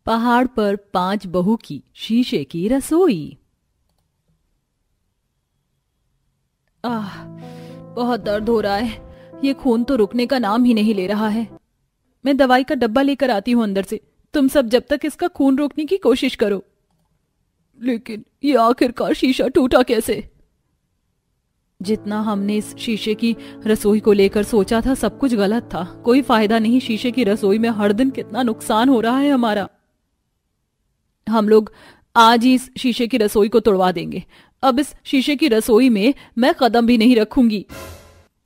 पहाड़ पर 5 बहू की शीशे की रसोई। बहुत दर्द हो रहा है। ये खून तो रुकने का नाम ही नहीं ले रहा है। मैं दवाई का डब्बा लेकर आती हूँ अंदर से। तुम सब जब तक इसका खून रोकने की कोशिश करो। लेकिन ये आखिरकार शीशा टूटा कैसे? जितना हमने इस शीशे की रसोई को लेकर सोचा था सब कुछ गलत था। कोई फायदा नहीं। शीशे की रसोई में हर दिन कितना नुकसान हो रहा है हमारा। हम लोग आज ही इस शीशे की रसोई को तोड़वा देंगे। अब इस शीशे की रसोई में मैं कदम भी नहीं रखूंगी।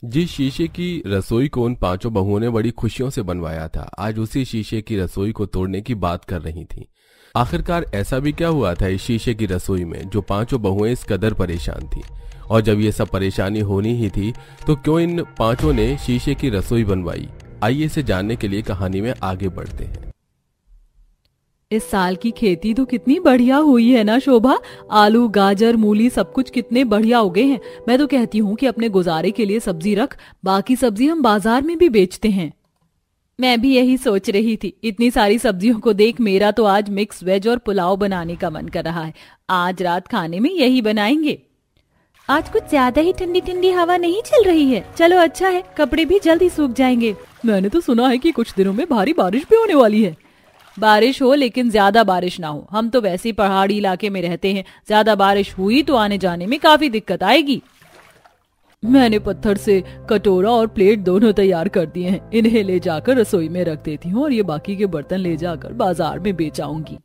जिस शीशे की रसोई को उन 5 बहुओं ने बड़ी खुशियों से बनवाया था, आज उसी शीशे की रसोई को तोड़ने की बात कर रही थी। आखिरकार ऐसा भी क्या हुआ था इस शीशे की रसोई में जो 5 बहुएं इस कदर परेशान थी? और जब ये सब परेशानी होनी ही थी तो क्यों इन 5 ने शीशे की रसोई बनवाई? आइए इसे जानने के लिए कहानी में आगे बढ़ते हैं। इस साल की खेती तो कितनी बढ़िया हुई है ना शोभा। आलू, गाजर, मूली सब कुछ कितने बढ़िया उगे हैं। मैं तो कहती हूँ कि अपने गुजारे के लिए सब्जी रख, बाकी सब्जी हम बाजार में भी बेचते हैं। मैं भी यही सोच रही थी। इतनी सारी सब्जियों को देख मेरा तो आज मिक्स वेज और पुलाव बनाने का मन कर रहा है। आज रात खाने में यही बनाएंगे। आज कुछ ज्यादा ही ठंडी ठंडी हवा नहीं चल रही है। चलो अच्छा है, कपड़े भी जल्दी सूख जाएंगे। मैंने तो सुना है कि कुछ दिनों में भारी बारिश भी होने वाली है। बारिश हो लेकिन ज्यादा बारिश ना हो। हम तो वैसे ही पहाड़ी इलाके में रहते हैं। ज्यादा बारिश हुई तो आने जाने में काफी दिक्कत आएगी। मैंने पत्थर से कटोरा और प्लेट दोनों तैयार कर दिए हैं। इन्हें ले जाकर रसोई में रख देती हूँ और ये बाकी के बर्तन ले जाकर बाजार में बेच आऊंगी।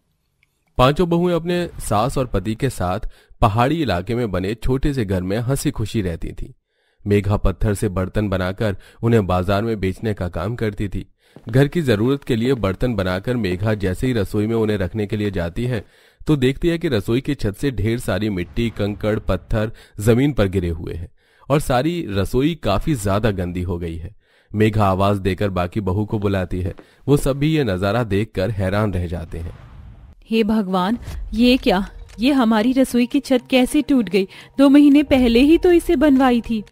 5 बहुएं अपने सास और पति के साथ पहाड़ी इलाके में बने छोटे से घर में हंसी खुशी रहती थी। मेघा पत्थर से बर्तन बनाकर उन्हें बाजार में बेचने का काम करती थी। घर की जरूरत के लिए बर्तन बनाकर मेघा जैसे ही रसोई में उन्हें रखने के लिए जाती है तो देखती है कि रसोई की छत से ढेर सारी मिट्टी, कंकड़, पत्थर जमीन पर गिरे हुए हैं और सारी रसोई काफी ज्यादा गंदी हो गई है। मेघा आवाज देकर बाकी बहू को बुलाती है। वो सब भी ये नजारा देखकर हैरान रह जाते हैं। हे भगवान, ये क्या? ये हमारी रसोई की छत कैसे टूट गई? 2 महीने पहले ही तो इसे बनवाई थी।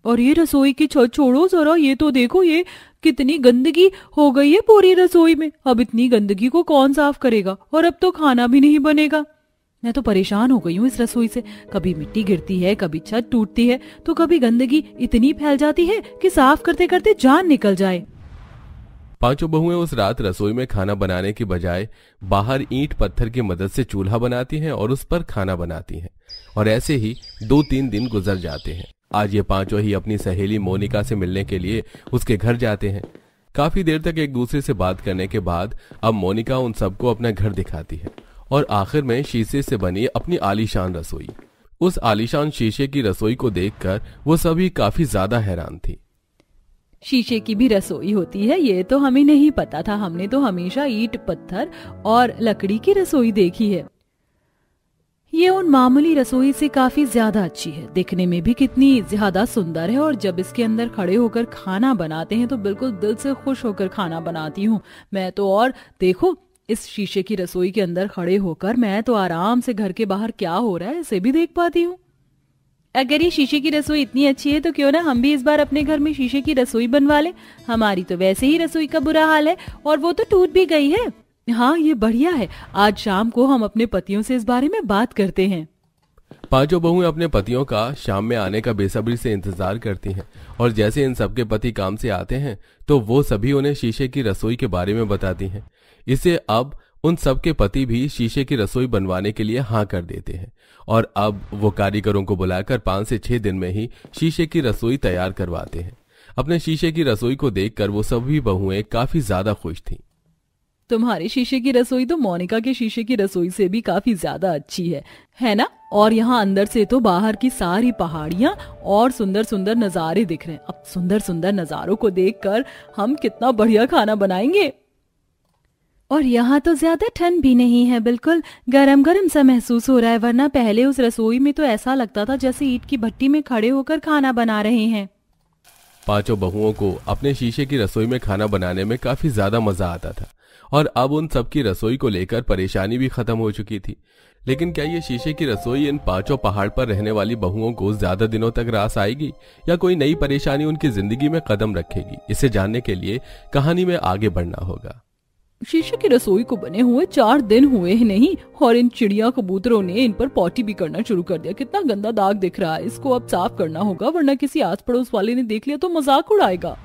और ये रसोई की छत छोड़ो जरा, ये तो देखो ये कितनी गंदगी हो गई है पूरी रसोई में। अब इतनी गंदगी को कौन साफ करेगा? और अब तो खाना भी नहीं बनेगा। मैं तो परेशान हो गई हूँ इस रसोई से। कभी मिट्टी गिरती है, कभी छत टूटती है, तो कभी गंदगी इतनी फैल जाती है कि साफ करते करते जान निकल जाए। 5 बहुएं उस रात रसोई में खाना बनाने की बजाय बाहर ईंट पत्थर की मदद से चूल्हा बनाती हैं और उस पर खाना बनाती हैं। और ऐसे ही 2-3 दिन गुजर जाते हैं। आज ये 5 ही अपनी सहेली मोनिका से मिलने के लिए उसके घर जाते हैं। काफी देर तक एक दूसरे से बात करने के बाद अब मोनिका उन सबको अपना घर दिखाती है और आखिर में शीशे से बनी अपनी आलीशान रसोई। उस आलीशान शीशे की रसोई को देखकर वो सभी काफी ज्यादा हैरान थी। शीशे की भी रसोई होती है, ये तो हमें नहीं पता था। हमने तो हमेशा ईंट, पत्थर और लकड़ी की रसोई देखी है। ये उन मामूली रसोई से काफी ज्यादा अच्छी है। दिखने में भी कितनी ज्यादा सुंदर है और जब इसके अंदर खड़े होकर खाना बनाते हैं तो बिल्कुल दिल से खुश होकर खाना बनाती हूँ मैं तो। और देखो, इस शीशे की रसोई के अंदर खड़े होकर मैं तो आराम से घर के बाहर क्या हो रहा है इसे भी देख पाती हूँ। अगर ये शीशे की रसोई इतनी अच्छी है तो क्यों ना हम भी इस बार अपने घर में शीशे की रसोई बनवा लें। हमारी तो वैसे ही रसोई का बुरा हाल है और वो तो टूट भी गई है। हाँ, ये बढ़िया है। आज शाम को हम अपने पतियों से इस बारे में बात करते हैं। 5 बहुएं अपने पतियों का शाम में आने का बेसब्री से इंतजार करती हैं और जैसे इन सबके पति काम से आते हैं तो वो सभी उन्हें शीशे की रसोई के बारे में बताती हैं। इससे अब उन सबके पति भी शीशे की रसोई बनवाने के लिए हाँ कर देते हैं और अब वो कारीगरों को बुलाकर 5 से 6 दिन में ही शीशे की रसोई तैयार करवाते हैं। अपने शीशे की रसोई को देखकर वो सभी बहुएं काफी ज्यादा खुश थीं। तुम्हारे शीशे की रसोई तो मोनिका के शीशे की रसोई से भी काफी ज्यादा अच्छी है ना? और यहाँ अंदर से तो बाहर की सारी पहाड़ियाँ और सुंदर सुंदर नजारे दिख रहे हैं। अब सुंदर सुंदर नजारों को देखकर हम कितना बढ़िया खाना बनाएंगे। और यहाँ तो ज्यादा ठंड भी नहीं है, बिल्कुल गरम गरम सा महसूस हो रहा है। वरना पहले उस रसोई में तो ऐसा लगता था जैसे ईंट की भट्टी में खड़े होकर खाना बना रहे हैं। 5 बहुओं को अपने शीशे की रसोई में खाना बनाने में काफी ज्यादा मजा आता था और अब उन सबकी रसोई को लेकर परेशानी भी खत्म हो चुकी थी। लेकिन क्या ये शीशे की रसोई इन 5 पहाड़ पर रहने वाली बहुओं को ज्यादा दिनों तक रास आएगी या कोई नई परेशानी उनकी जिंदगी में कदम रखेगी? इसे जानने के लिए कहानी में आगे बढ़ना होगा। शीशे की रसोई को बने हुए 4 दिन हुए ही नहीं और इन चिड़िया कबूतरों ने इन पर पॉटी भी करना शुरू कर दिया। कितना गंदा दाग दिख रहा है, इसको अब साफ करना होगा वरना किसी आस पड़ोस वाले ने देख लिया तो मजाक उड़ाएगा।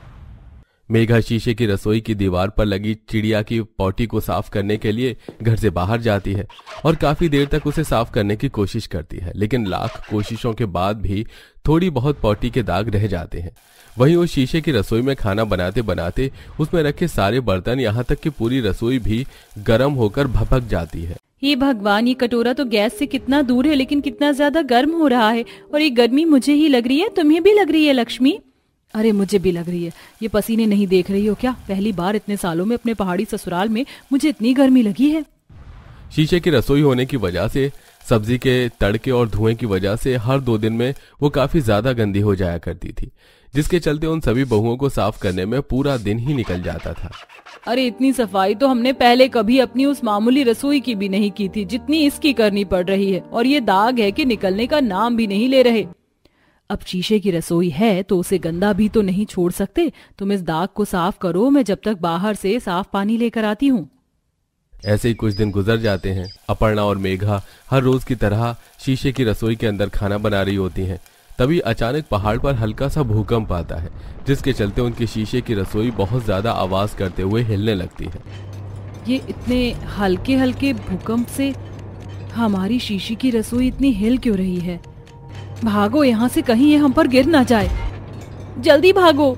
मेघा शीशे की रसोई की दीवार पर लगी चिड़िया की पॉटी को साफ करने के लिए घर से बाहर जाती है और काफी देर तक उसे साफ करने की कोशिश करती है, लेकिन लाख कोशिशों के बाद भी थोड़ी बहुत पॉटी के दाग रह जाते हैं। वहीं उस शीशे की रसोई में खाना बनाते बनाते उसमें रखे सारे बर्तन, यहाँ तक कि पूरी रसोई भी गर्म होकर भपक जाती है। हे भगवान, ये कटोरा तो गैस से कितना दूर है लेकिन कितना ज्यादा गर्म हो रहा है, और ये गर्मी मुझे ही लग रही है, तुम्हें भी लग रही है लक्ष्मी? अरे मुझे भी लग रही है। ये पसीने नहीं देख रही हो क्या? पहली बार इतने सालों में अपने पहाड़ी ससुराल में मुझे इतनी गर्मी लगी है। शीशे की रसोई होने की वजह से, सब्जी के तड़के और धुएं की वजह से हर 2 दिन में वो काफी ज्यादा गंदी हो जाया करती थी, जिसके चलते उन सभी बहुओं को साफ करने में पूरा दिन ही निकल जाता था। अरे इतनी सफाई तो हमने पहले कभी अपनी उस मामूली रसोई की भी नहीं की थी जितनी इसकी करनी पड़ रही है, और ये दाग है कि निकलने का नाम भी नहीं ले रहे। अब शीशे की रसोई है तो उसे गंदा भी तो नहीं छोड़ सकते। तुम इस दाग को साफ करो, मैं जब तक बाहर से साफ पानी लेकर आती हूँ। ऐसे ही कुछ दिन गुजर जाते हैं। अपर्णा और मेघा हर रोज की तरह शीशे की रसोई के अंदर खाना बना रही होती हैं। तभी अचानक पहाड़ पर हल्का सा भूकंप आता है, जिसके चलते उनकी शीशे की रसोई बहुत ज्यादा आवाज करते हुए हिलने लगती है। ये इतने हल्के हल्के भूकंप से हमारी शीशे की रसोई इतनी हिल क्यों रही है? भागो यहाँ से, कहीं ये हम पर गिर ना जाए, जल्दी भागो।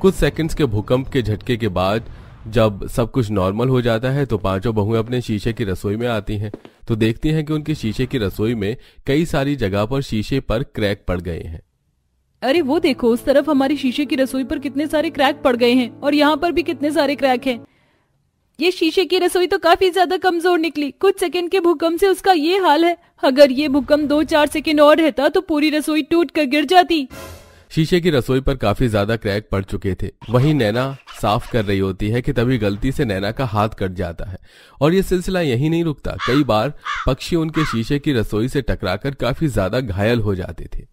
कुछ सेकंड्स के भूकंप के झटके के बाद जब सब कुछ नॉर्मल हो जाता है तो 5 बहुएं अपने शीशे की रसोई में आती हैं तो देखती हैं कि उनकी शीशे की रसोई में कई सारी जगह पर शीशे पर क्रैक पड़ गए हैं। अरे वो देखो, उस तरफ हमारी शीशे की रसोई पर कितने सारे क्रैक पड़ गए हैं और यहाँ पर भी कितने सारे क्रैक हैं। ये शीशे की रसोई तो काफी ज्यादा कमजोर निकली। कुछ सेकंड के भूकंप से उसका ये हाल है। अगर ये भूकंप 2-4 सेकंड और रहता तो पूरी रसोई टूट कर गिर जाती। शीशे की रसोई पर काफी ज्यादा क्रैक पड़ चुके थे। वहीं नैना साफ कर रही होती है कि तभी गलती से नैना का हाथ कट जाता है और ये सिलसिला यहीं नहीं रुकता। कई बार पक्षी उनके शीशे की रसोई से टकराकर काफी ज्यादा घायल हो जाते थे।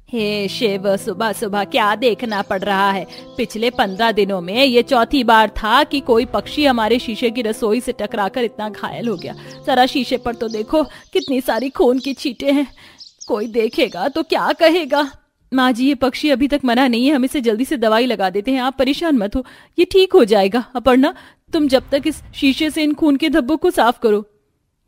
हे शिव, सुबह सुबह क्या देखना पड़ रहा है? पिछले 15 दिनों में ये चौथी बार था कि कोई पक्षी हमारे शीशे की रसोई से टकराकर इतना घायल हो गया। जरा शीशे पर तो देखो, कितनी सारी खून की छींटे हैं। कोई देखेगा तो क्या कहेगा? माँ जी, ये पक्षी अभी तक मरा नहीं है, हम इसे जल्दी से दवाई लगा देते हैं। आप परेशान मत हो, ये ठीक हो जाएगा। अपर्णा, तुम जब तक इस शीशे से इन खून के धब्बों को साफ करो।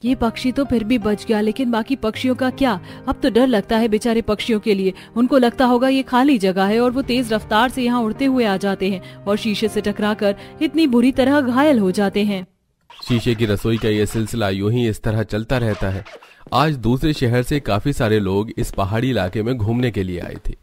ये पक्षी तो फिर भी बच गया, लेकिन बाकी पक्षियों का क्या? अब तो डर लगता है बेचारे पक्षियों के लिए। उनको लगता होगा ये खाली जगह है और वो तेज रफ्तार से यहाँ उड़ते हुए आ जाते हैं और शीशे से टकराकर इतनी बुरी तरह घायल हो जाते हैं। शीशे की रसोई का ये सिलसिला यूं ही इस तरह चलता रहता है। आज दूसरे शहर से काफी सारे लोग इस पहाड़ी इलाके में घूमने के लिए आए थे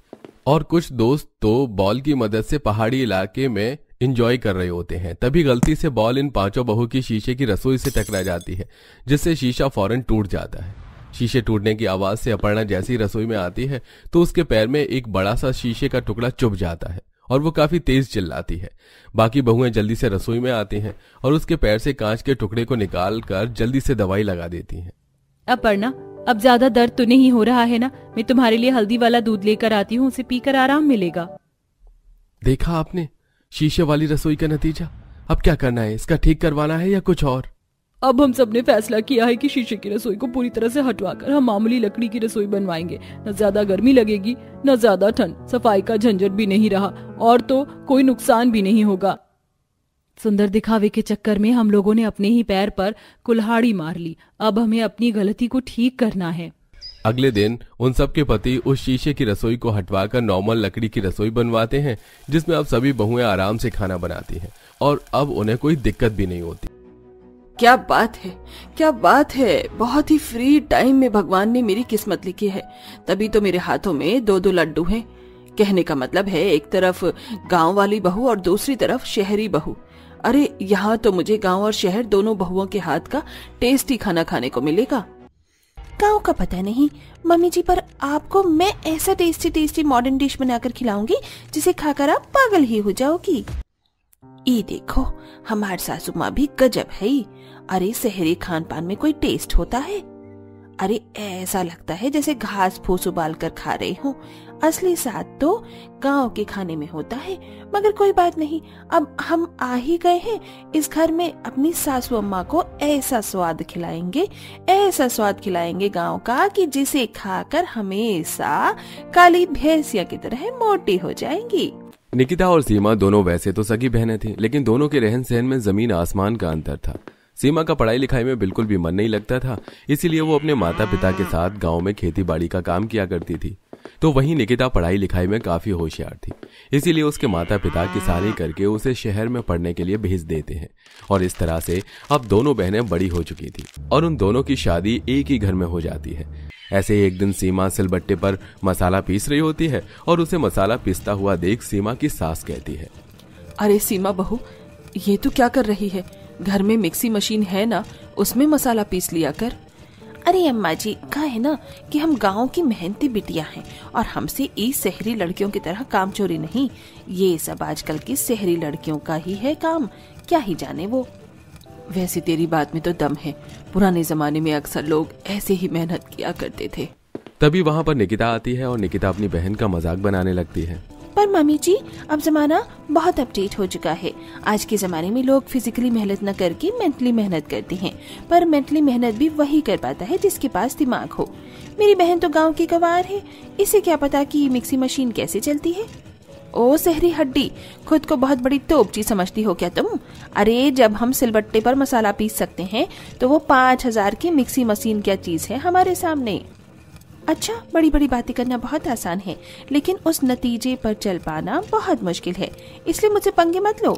और कुछ दोस्त तो बॉल की मदद से पहाड़ी इलाके में एंजॉय कर रहे होते हैं। तभी गलती से बॉल इन 5 बहू की शीशे की रसोई से टकरा जाती है, जिससे शीशा फौरन टूट जाता है। शीशे टूटने की आवाज से अपर्णा जैसी रसोई में आती है तो उसके पैर में एक बड़ा सा शीशे का टुकड़ा चुभ जाता है और वो काफी तेज चिल्लाती है। बाकी बहुएं जल्दी से रसोई में आती हैं और उसके पैर से कांच के टुकड़े को निकाल कर जल्दी से दवाई लगा देती हैं। अपर्णा, अब ज्यादा दर्द तो नहीं हो रहा है ना? मैं तुम्हारे लिए हल्दी वाला दूध लेकर आती हूँ, उसे पीकर आराम मिलेगा। देखा आपने शीशे वाली रसोई का नतीजा? अब क्या करना है? इसका ठीक करवाना है या कुछ और? अब हम सब ने फैसला किया है कि शीशे की रसोई को पूरी तरह से हटवाकर हम मामूली लकड़ी की रसोई बनवाएंगे। न ज्यादा गर्मी लगेगी, न ज्यादा ठंड, सफाई का झंझट भी नहीं रहा और तो कोई नुकसान भी नहीं होगा। सुंदर दिखावे के चक्कर में हम लोगों ने अपने ही पैर पर कुल्हाड़ी मार ली। अब हमें अपनी गलती को ठीक करना है। अगले दिन उन सब के पति उस शीशे की रसोई को हटवाकर नॉर्मल लकड़ी की रसोई बनवाते हैं, जिसमें अब सभी बहुएं आराम से खाना बनाती हैं और अब उन्हें कोई दिक्कत भी नहीं होती। क्या बात है, क्या बात है! बहुत ही फ्री टाइम में भगवान ने मेरी किस्मत लिखी है। तभी तो मेरे हाथों में 2-2 लड्डू हैं। कहने का मतलब है, एक तरफ गांव वाली बहू और दूसरी तरफ शहरी बहू। अरे यहाँ तो मुझे गांव और शहर दोनों बहुओं के हाथ का टेस्टी खाना खाने को मिलेगा। गांव का पता नहीं मम्मी जी, पर आपको मैं ऐसा टेस्टी टेस्टी मॉडर्न डिश बनाकर खिलाऊंगी जिसे खाकर आप पागल ही हो जाओगी। ये देखो, हमारी सासू माँ भी गजब है। अरे शहरी खान पान में कोई टेस्ट होता है? अरे ऐसा लगता है जैसे घास फूस उबाल कर खा रहे हो। असली स्वाद तो गांव के खाने में होता है। मगर कोई बात नहीं, अब हम आ ही गए हैं इस घर में, अपनी सासू अम्मा को ऐसा स्वाद खिलाएंगे, ऐसा स्वाद खिलाएंगे गांव का कि जिसे खाकर हमेशा काली भैंसिया की तरह मोटी हो जाएंगी। निकिता और सीमा दोनों वैसे तो सगी बहनें थीं, लेकिन दोनों के रहन सहन में जमीन आसमान का अंतर था। सीमा का पढ़ाई लिखाई में बिल्कुल भी मन नहीं लगता था, इसीलिए वो अपने माता पिता के साथ गांव में खेती बाड़ी का काम किया करती थी। तो वहीं निकिता पढ़ाई लिखाई में काफी होशियार थी, इसीलिए उसके माता पिता किसानी करके उसे शहर में पढ़ने के लिए भेज देते हैं। और इस तरह से अब दोनों बहनें बड़ी हो चुकी थी और उन दोनों की शादी एक ही घर में हो जाती है। ऐसे ही एक दिन सीमा सिलबट्टे पर मसाला पीस रही होती है और उसे मसाला पीसता हुआ देख सीमा की सास कहती है, अरे सीमा बहू, ये तू क्या कर रही है? घर में मिक्सी मशीन है ना, उसमें मसाला पीस लिया कर। अरे अम्मा जी, कहा है ना कि हम गांव की मेहनती बिटिया हैं और हमसे इस शहरी लड़कियों की तरह काम चोरी नहीं। ये सब आजकल की शहरी लड़कियों का ही है काम, क्या ही जाने वो। वैसे तेरी बात में तो दम है, पुराने जमाने में अक्सर लोग ऐसे ही मेहनत किया करते थे। तभी वहां पर निकिता आती है और निकिता अपनी बहन का मजाक बनाने लगती है। पर मम्मी जी, अब जमाना बहुत अपडेट हो चुका है। आज के जमाने में लोग फिजिकली मेहनत न करके मेंटली मेहनत करते हैं, पर मेंटली मेहनत भी वही कर पाता है जिसके पास दिमाग हो। मेरी बहन तो गांव की गवार है, इसे क्या पता कि मिक्सी मशीन कैसे चलती है। ओ शहरी हड्डी, खुद को बहुत बड़ी तोपची समझती हो क्या तुम? अरे जब हम सिलबट्टे पर मसाला पीस सकते हैं तो वो 5000 की मिक्सी मशीन क्या चीज है हमारे सामने। अच्छा, बड़ी बड़ी बातें करना बहुत आसान है, लेकिन उस नतीजे पर चल पाना बहुत मुश्किल है, इसलिए मुझसे पंगे मत लो।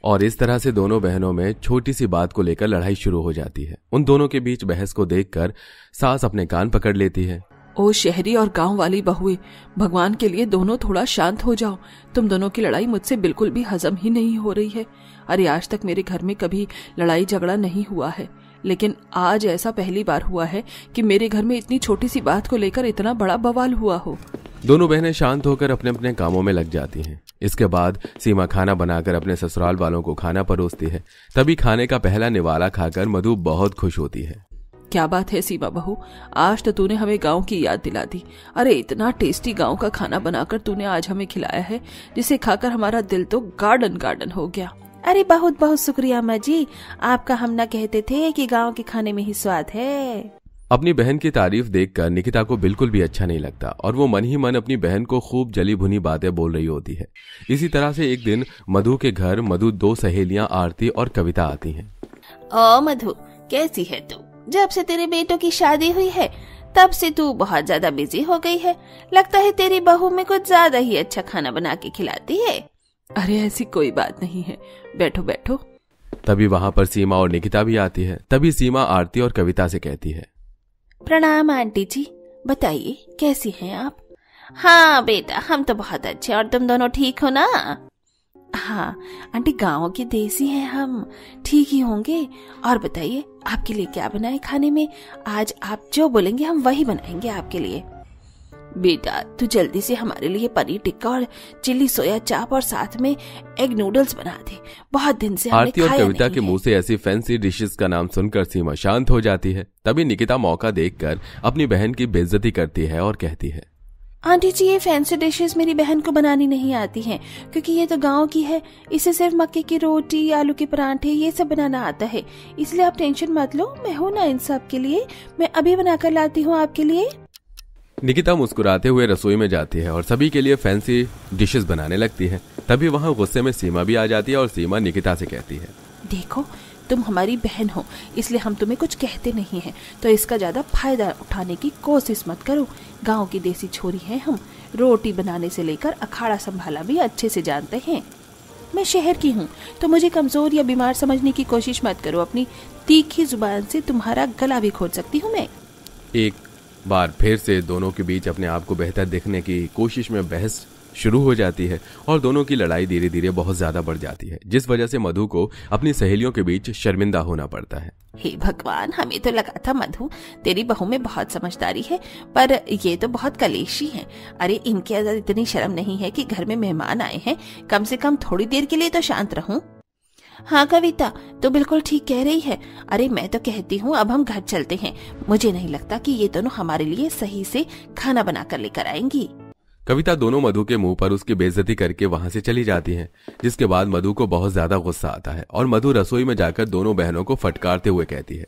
और इस तरह से दोनों बहनों में छोटी सी बात को लेकर लड़ाई शुरू हो जाती है। उन दोनों के बीच बहस को देखकर सास अपने कान पकड़ लेती है। ओ शहरी और गांव वाली बहुएं, भगवान के लिए दोनों थोड़ा शांत हो जाओ। तुम दोनों की लड़ाई मुझसे बिल्कुल भी हजम ही नहीं हो रही है। अरे आज तक मेरे घर में कभी लड़ाई झगड़ा नहीं हुआ है, लेकिन आज ऐसा पहली बार हुआ है कि मेरे घर में इतनी छोटी सी बात को लेकर इतना बड़ा बवाल हुआ हो। दोनों बहनें शांत होकर अपने अपने कामों में लग जाती हैं। इसके बाद सीमा खाना बनाकर अपने ससुराल वालों को खाना परोसती है। तभी खाने का पहला निवाला खाकर मधु बहुत खुश होती है। क्या बात है सीमा बहू, आज तो तूने हमें गांव की याद दिला दी। अरे इतना टेस्टी गांव का खाना बनाकर तूने आज हमें खिलाया है, जिसे खाकर हमारा दिल तो गार्डन गार्डन हो गया। अरे बहुत बहुत शुक्रिया अम्मा जी, आपका हम ना कहते थे कि गांव के खाने में ही स्वाद है। अपनी बहन की तारीफ देखकर निकिता को बिल्कुल भी अच्छा नहीं लगता और वो मन ही मन अपनी बहन को खूब जली भुनी बातें बोल रही होती है। इसी तरह से एक दिन मधु के घर मधु 2 सहेलियां आरती और कविता आती हैं। ओ मधु, कैसी है तू? जब से तेरे बेटों की शादी हुई है तब से तू बहुत ज्यादा बिजी हो गई है। लगता है तेरी बहू में कुछ ज्यादा ही अच्छा खाना बना के खिलाती है। अरे ऐसी कोई बात नहीं है, बैठो बैठो। तभी वहां पर सीमा और निकिता भी आती है। तभी सीमा आरती और कविता से कहती है, प्रणाम आंटी जी, बताइए कैसी हैं आप? हाँ बेटा, हम तो बहुत अच्छे, और तुम दोनों ठीक हो ना? हाँ आंटी, गांव के देसी हैं हम, ठीक ही होंगे। और बताइए आपके लिए क्या बनाए खाने में? आज आप जो बोलेंगे हम वही बनाएंगे आपके लिए। बेटा तू जल्दी से हमारे लिए पनीर टिक्का और चिल्ली सोया चाप और साथ में एग नूडल्स बना दे, बहुत दिन से हमने आरती और खाया कविता नहीं के है। मुंह से ऐसी फैंसी डिशेस का नाम सुनकर सीमा शांत हो जाती है। तभी निकिता मौका देखकर अपनी बहन की बेइज्जती करती है और कहती है, आंटी जी ये फैंसी डिशेस मेरी बहन को बनानी नहीं आती हैं, क्योंकि ये तो गांव की है। इसे सिर्फ मक्के की रोटी, आलू के परांठे ये सब बनाना आता है, इसलिए आप टेंशन मत लो, मैं हूँ ना इन सब के लिए। मैं अभी बनाकर लाती हूँ आपके लिए। निकिता मुस्कुराते हुए रसोई में जाती है और सभी के लिए फैंसी डिशेस बनाने लगती है। तभी वहां गुस्से में सीमा भी आ जाती है और सीमा निकिता से कहती है, देखो तुम हमारी बहन हो, इसलिए हम तुम्हें कुछ कहते नहीं हैं, तो इसका ज्यादा फायदा उठाने की कोशिश मत करो। गांव की देसी छोरी हैं हम, रोटी बनाने से लेकर अखाड़ा संभाला भी अच्छे से जानते हैं। मैं शहर की हूँ, तो मुझे कमजोर या बीमार समझने की कोशिश मत करो। अपनी तीखी जुबान से तुम्हारा गला भी खोद सकती हूँ मैं। एक बार फिर से दोनों के बीच अपने आप को बेहतर दिखने की कोशिश में बहस शुरू हो जाती है और दोनों की लड़ाई धीरे धीरे बहुत ज्यादा बढ़ जाती है, जिस वजह से मधु को अपनी सहेलियों के बीच शर्मिंदा होना पड़ता है। हे भगवान, हमें तो लगा था मधु तेरी बहू में बहुत समझदारी है, पर ये तो बहुत कलेशी हैं। अरे इनके अंदर इतनी शर्म नहीं है कि घर में मेहमान आए हैं, कम से कम थोड़ी देर के लिए तो शांत रहूं। हाँ कविता, तो बिल्कुल ठीक कह रही है। अरे मैं तो कहती हूँ अब हम घर चलते हैं। मुझे नहीं लगता कि ये दोनों हमारे लिए सही से खाना बना कर लेकर आएंगी। कविता दोनों मधु के मुंह पर उसकी बेइज्जती करके वहां से चली जाती है, जिसके बाद मधु को बहुत ज्यादा गुस्सा आता है और मधु रसोई में जाकर दोनों बहनों को फटकारते हुए कहती है,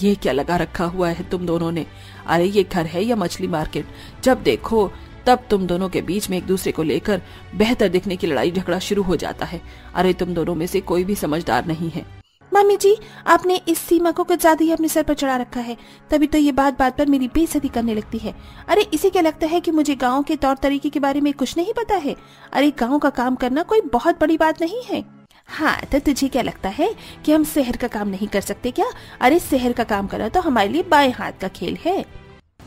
ये क्या लगा रखा हुआ है तुम दोनों ने? अरे ये घर है या मछली मार्केट? जब देखो तब तुम दोनों के बीच में एक दूसरे को लेकर बेहतर दिखने की लड़ाई झगड़ा शुरू हो जाता है। अरे तुम दोनों में से कोई भी समझदार नहीं है। मम्मी जी, आपने इस सीमा को कुछ ज्यादा ही अपने सर पर चढ़ा रखा है, तभी तो ये बात बात पर मेरी बेइज्जती करने लगती है। अरे इसे क्या लगता है कि मुझे गांव के तौर तरीके के बारे में कुछ नहीं पता है? अरे गांव का काम करना कोई बहुत बड़ी बात नहीं है। हाँ तो तुझे क्या लगता है कि हम शहर का काम नहीं कर सकते क्या? अरे शहर का काम करना तो हमारे लिए बाएं हाथ का खेल है।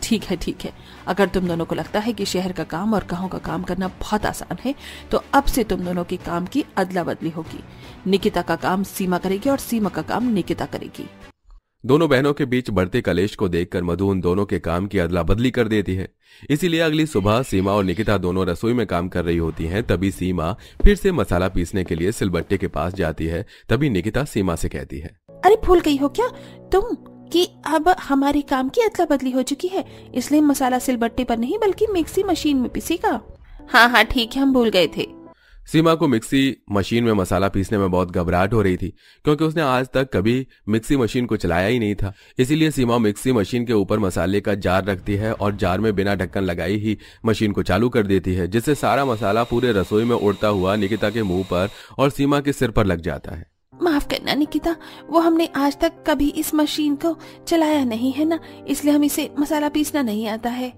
ठीक है, अगर तुम दोनों को लगता है कि शहर का काम और गांव का काम करना बहुत आसान है, तो अब से तुम दोनों के काम की अदला बदली होगी। निकिता का काम सीमा करेगी और सीमा का काम निकिता करेगी। दोनों बहनों के बीच बढ़ते कलेश को देखकर मधु उन दोनों के काम की अदला बदली कर देती है। इसीलिए अगली सुबह सीमा और निकिता दोनों रसोई में काम कर रही होती हैं। तभी सीमा फिर से मसाला पीसने के लिए सिलबट्टे के पास जाती है। तभी निकिता सीमा से कहती है, अरे भूल गई हो क्या तुम कि अब हमारे काम की अदला बदली हो चुकी है, इसलिए मसाला सिलबट्टे पर नहीं बल्कि मिक्सी मशीन में पीसेगा। हाँ ठीक है, हम भूल गए थे। सीमा को मिक्सी मशीन में मसाला पीसने में बहुत घबराहट हो रही थी, क्योंकि उसने आज तक कभी मिक्सी मशीन को चलाया ही नहीं था। इसीलिए सीमा मिक्सी मशीन के ऊपर मसाले का जार रखती है और जार में बिना ढक्कन लगाई ही मशीन को चालू कर देती है, जिससे सारा मसाला पूरे रसोई में उड़ता हुआ निकिता के मुंह पर और सीमा के सिर पर लग जाता है। माफ करना निकिता, वो हमने आज तक कभी इस मशीन को चलाया नहीं है ना, इसलिए हम इसे मसाला पीसना नहीं आता है।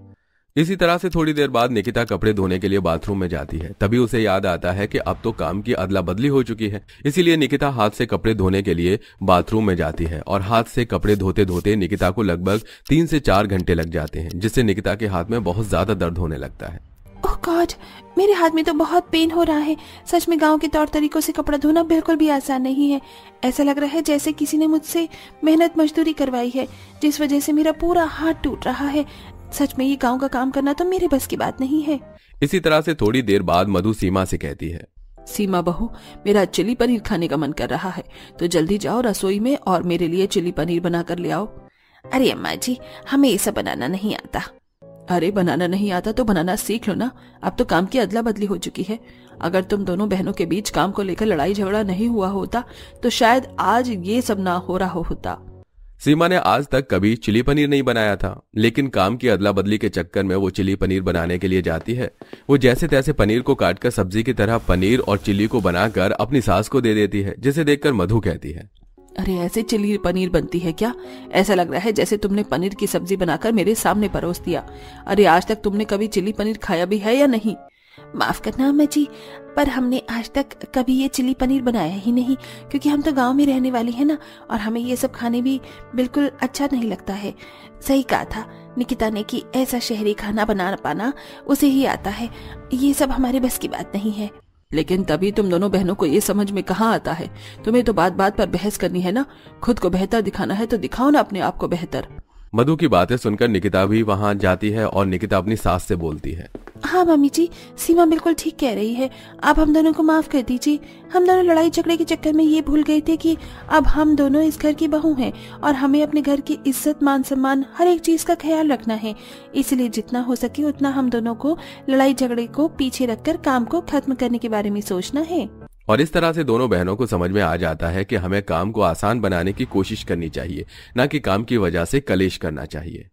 इसी तरह से थोड़ी देर बाद निकिता कपड़े धोने के लिए बाथरूम में जाती है। तभी उसे याद आता है कि अब तो काम की अदला बदली हो चुकी है। इसीलिए निकिता हाथ से कपड़े धोने के लिए बाथरूम में जाती है और हाथ से कपड़े धोते धोते निकिता को लगभग 3 से 4 घंटे लग जाते हैं, जिससे निकिता के हाथ में बहुत ज्यादा दर्द होने लगता है। ओह गॉड, मेरे हाथ में तो बहुत पेन हो रहा है। सच में गांव के तौर तरीकों से कपड़ा धोना बिल्कुल भी आसान नहीं है। ऐसा लग रहा है जैसे किसी ने मुझसे मेहनत मजदूरी करवाई है, जिस वजह से मेरा पूरा हाथ टूट रहा है। सच में ये गांव का काम करना तो मेरे बस की बात नहीं है। इसी तरह से थोड़ी देर बाद मधु सीमा से कहती है, सीमा बहू, मेरा चिली पनीर खाने का मन कर रहा है, तो जल्दी जाओ रसोई में और मेरे लिए चिली पनीर बना कर ले आओ। अरे अम्मा जी, हमें ये सब बनाना नहीं आता। अरे बनाना नहीं आता तो बनाना सीख लो ना। अब तो काम की अदला बदली हो चुकी है। अगर तुम दोनों बहनों के बीच काम को लेकर लड़ाई झगड़ा नहीं हुआ होता तो शायद आज ये सब ना हो रहा होता। सीमा ने आज तक कभी चिली पनीर नहीं बनाया था, लेकिन काम की अदला बदली के चक्कर में वो चिली पनीर बनाने के लिए जाती है। वो जैसे तैसे पनीर को काटकर सब्जी की तरह पनीर और चिली को बनाकर अपनी सास को दे देती है, जिसे देखकर मधु कहती है, अरे ऐसे चिली पनीर बनती है क्या? ऐसा लग रहा है जैसे तुमने पनीर की सब्जी बनाकर मेरे सामने परोस दिया। अरे आज तक तुमने कभी चिली पनीर खाया भी है या नहीं? माफ करना अम्मा जी, पर हमने आज तक कभी ये चिली पनीर बनाया ही नहीं, क्योंकि हम तो गांव में रहने वाली है ना, और हमें ये सब खाने भी बिल्कुल अच्छा नहीं लगता है। सही कहा था निकिता ने कि ऐसा शहरी खाना बना पाना उसे ही आता है, ये सब हमारे बस की बात नहीं है। लेकिन तभी तुम दोनों बहनों को ये समझ में कहाँ आता है? तुम्हें तो बात बात पर बहस करनी है ना। खुद को बेहतर दिखाना है तो दिखाओ ना अपने आप को बेहतर। मधु की बातें सुनकर निकिता भी वहां जाती है और निकिता अपनी सास से बोलती है, हाँ मम्मी जी, सीमा बिल्कुल ठीक कह रही है। आप हम दोनों को माफ कर दीजिए। हम दोनों लड़ाई झगड़े के चक्कर में ये भूल गए थे कि अब हम दोनों इस घर की बहू हैं और हमें अपने घर की इज्जत मान सम्मान हर एक चीज का ख्याल रखना है। इसलिए जितना हो सके उतना हम दोनों को लड़ाई झगड़े को पीछे रखकर काम को खत्म करने के बारे में सोचना है। और इस तरह से दोनों बहनों को समझ में आ जाता है कि हमें काम को आसान बनाने की कोशिश करनी चाहिए, न कि काम की वजह से कलेश करना चाहिए।